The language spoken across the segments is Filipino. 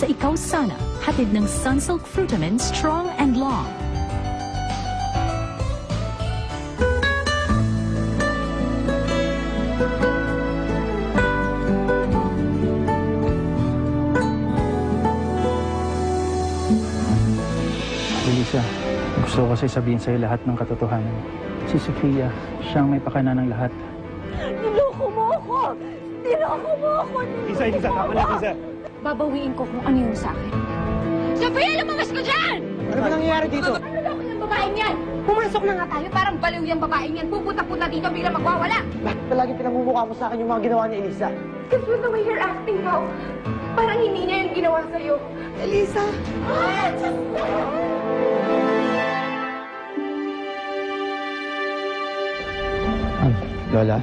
Sa Ikaw Sana, hatid ng Sunsilk Frutamin Strong and Long. Elisa, gusto ko kasi sabihin sa'yo lahat ng katotohanan. Si Sofia, siyang may pakana ng lahat. Niloko mo ako! Niloko mo ako! Lisa, tama na, Lisa. Babawiin ko kung ano yung sa akin. Sofia, lumabas ka dyan! Ano ba nangyayari dito? Naloko yung babaeng yan! Pumasok na nga tayo, parang baliw yung babaeng yan. Pupunta-punta dito, bigla magwawala. Bakit palagi pinamumukha mo sa akin yung mga ginawa ni Elisa? Because with the way you're acting now, parang hindi niya yung ginawa sa'yo. Elisa! Lola?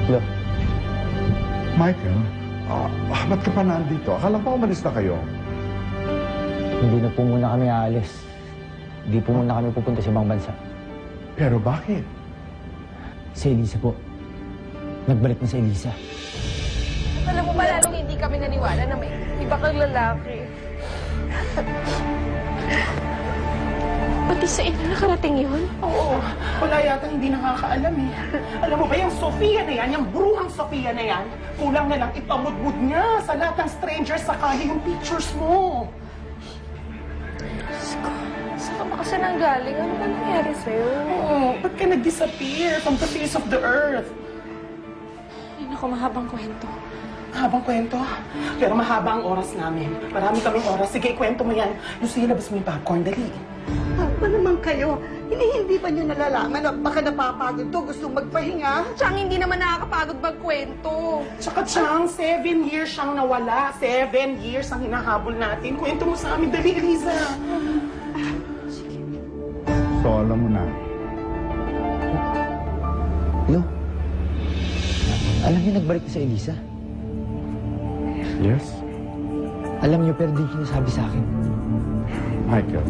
Lola? Michael, ba't ka pa nandito? Akala ko umalis na kayo. Hindi na po muna kami aalis. Hindi po muna kami pupunta sa ibang bansa. Pero bakit? Si Elisa po. Nagbalik na si Elisa. Alam mo ba, lalong hindi kami naniwala na may iba kang lalaki. Pati sa inyo nakarating yun? Oo. Wala yata hindi nakakaalam eh. Alam mo ba, yung Sofia na yan, yung bruhang Sofia na yan, kulang na lang ipamudmud niya sa lahat ng strangers sa kaya yung pictures mo. Diyos ko, saan ka ba kasi nanggaling? Ano ba nangyari sa'yo? Oo. Ba't ka nag-disappear from the face of the earth? Ay, naku, mahabang kwento. Mahabang kwento? Pero mahaba ang oras namin. Marami kaming oras. Sige, ikwento mo yan. Lucia, labas mo yung popcorn. Dali. Ano naman kayo? Hindi ba niyo nalalaman na baka napapagod to? Gustong magpahinga? Siyang hindi naman nakakapagod magkwento. Tsaka siyang 7 years siyang nawala. 7 years ang hinahabol natin. Kwento mo sa amin. Dali, Eliza. So, alam mo na. Lo? Alam niyo nagbalik na si Elisa? Yes? Alam niyo pero di niyo sinasabi sa akin. Michael,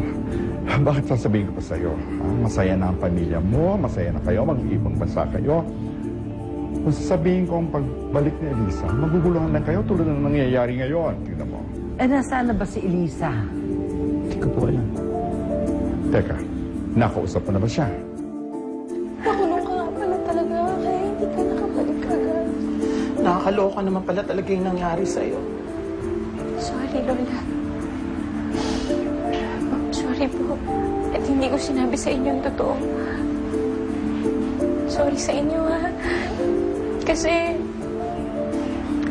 bakit sasabihin ko pa sa'yo? Masaya na ang pamilya mo, masaya na kayo, mag-iibang bansa kayo. Kung sasabihin ko ang pagbalik ni Elisa, maguguluhan lang kayo tulad ng nangyayari ngayon. Tignan mo. Eh, nasaan na ba si Elisa? Hindi ko po alam. Teka, nakausap mo na ba siya? Nakulong ka nga pala talaga, kaya hindi ka nakabalik agad. Nakakaloka naman pala talaga yung nangyari sa'yo. Sorry, Lola. Sorry po. At hindi ko sinabi sa inyo ang totoo. Sorry sa inyo, ha? Kasi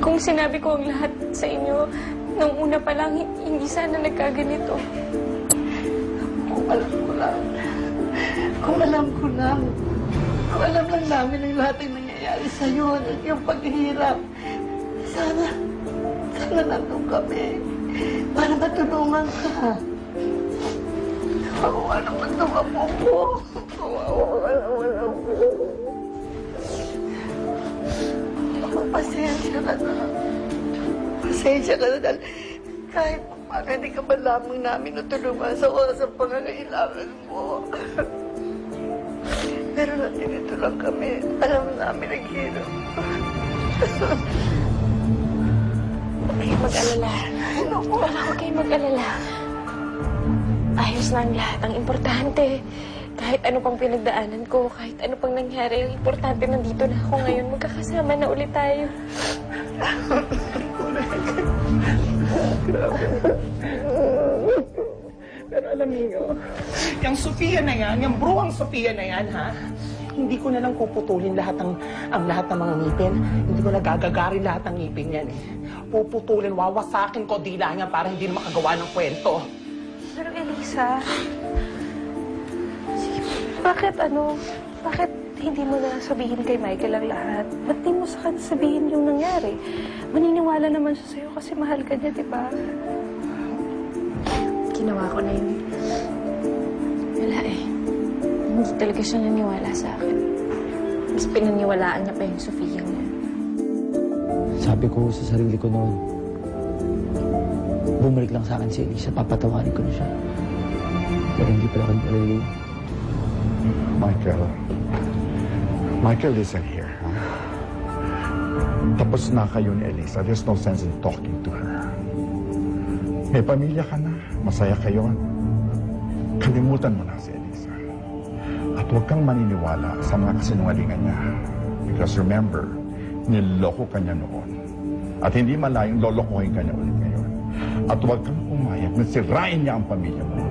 kung sinabi ko ang lahat sa inyo, nung una pa lang, hindi sana nagkaganito. Kung alam ko lang. Kung alam ko lang. Kung alam lang namin ang lahat ng nangyayari sa'yo at yung paghihirap. Sana nandun kami para matulungan ka. Kawawa naman itong apo ko. Kawawa naman ako. Pasensya ka na. Pasensya ka na dahil kahit paano hindi ka ba lamang namin natulungan sa oras ng pangangailangan mo. Pero nandito lang kami. Alam namin ang hirap. Huwag kayong mag-alala. Huwag kayong mag-alala. Ayos na ang lahat. Ang importante, kahit ano pang pinagdaanan ko, kahit ano pang nangyari, ang importante nandito na ako ngayon. Magkakasama na ulit tayo. Pero alam niyo, yung Sofia na yan, yung bruhang Sofia na yan, ha? Hindi ko na lang puputulin lahat ng mga ngipin. Hindi ko na gagagarin lahat ng ngipin yan, eh. Puputulin, wawasakin ko dila niya para hindi na makagawa ng kwento. Pero Elisa, sige, bakit hindi mo na sabihin kay Michael ang lahat? Ba't di mo sa kanya sabihin yung nangyari? Maniniwala naman siya sa'yo kasi mahal ka niya, di ba? Ginawa ko na yun. Wala eh. Hindi talaga siya naniwala sa akin. Mas pinaniwalaan niya pa yung Sofia niya. Sabi ko sa sarili ko noon, bumalik lang sa akin si Elisa, papatawarin ko na siya. Pero hindi pala ako naliliw. Michael isn't here, huh? Tapos na kayo ni Elisa. There's no sense in talking to her. May pamilya ka na. Masaya kayo. Kalimutan mo na si Elisa. At huwag kang maniniwala sa mga kasinungalingan niya. Because remember, niloko ka niya noon. At hindi malayong lolokohin ka niya ulit ngayon. At huwag kang pumayag na sirain niya ang pamilya mo.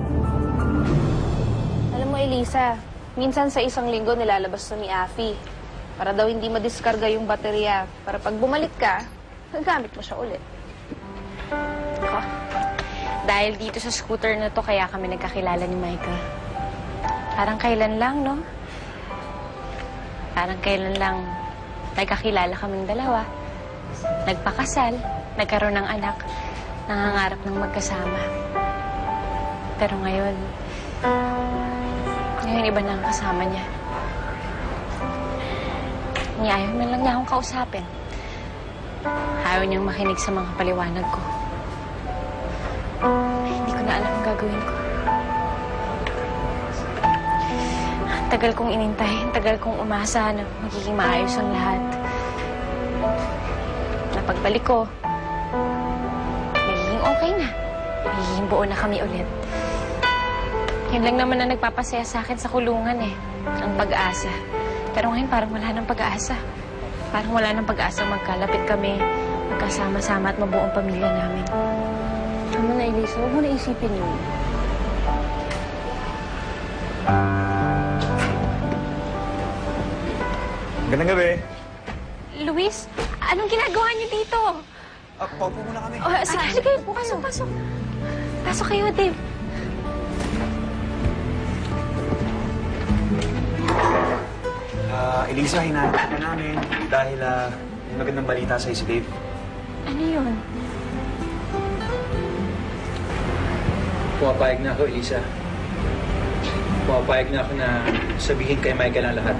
Alam mo, Elisa, minsan sa isang linggo nilalabas to ni Afi. Para daw hindi madiskarga yung baterya. Para pag bumalik ka, gagamit mo siya ulit. Ako, dahil dito sa scooter na to, kaya kami nagkakilala ni Michael. Parang kailan lang, no? Parang kailan lang nagkakilala kaming dalawa. Nagpakasal, nagkaroon ng anak, nangangarap ng magkasama. Pero ngayon iba na ang kasama niya. Ayaw na lang niya akong kausapin. Ayaw niyang makinig sa mga paliwanag ko. Hindi ko na alam ang gagawin ko. Ang tagal kong inintay, ang tagal kong umasa na magiging maayos ang lahat. Napagbalik ko, magiging okay na. Magiging buo na kami ulit. Yan lang naman na nagpapasaya sa akin sa kulungan eh. Ang pag-asa. Pero ngayon parang wala ng pag-asa. Parang wala ng pag-asa magkalapit kami, magkasama-sama at mabuo ang pamilya namin. Tama na, Elisa. Huwag mo na isipin yun. Gandang gabi. Luis, anong ginagawa niyo dito? Paupo muna kami. Oh, sige. Pasok. Pasok kayo, Dave. Elisa, hinahanap ka namin dahil may magandang balita sa'yo si Dave. Ano yun? Pumapayag na ako, Elisa. Pumapayag na ako na sabihin kay Michael ang lahat.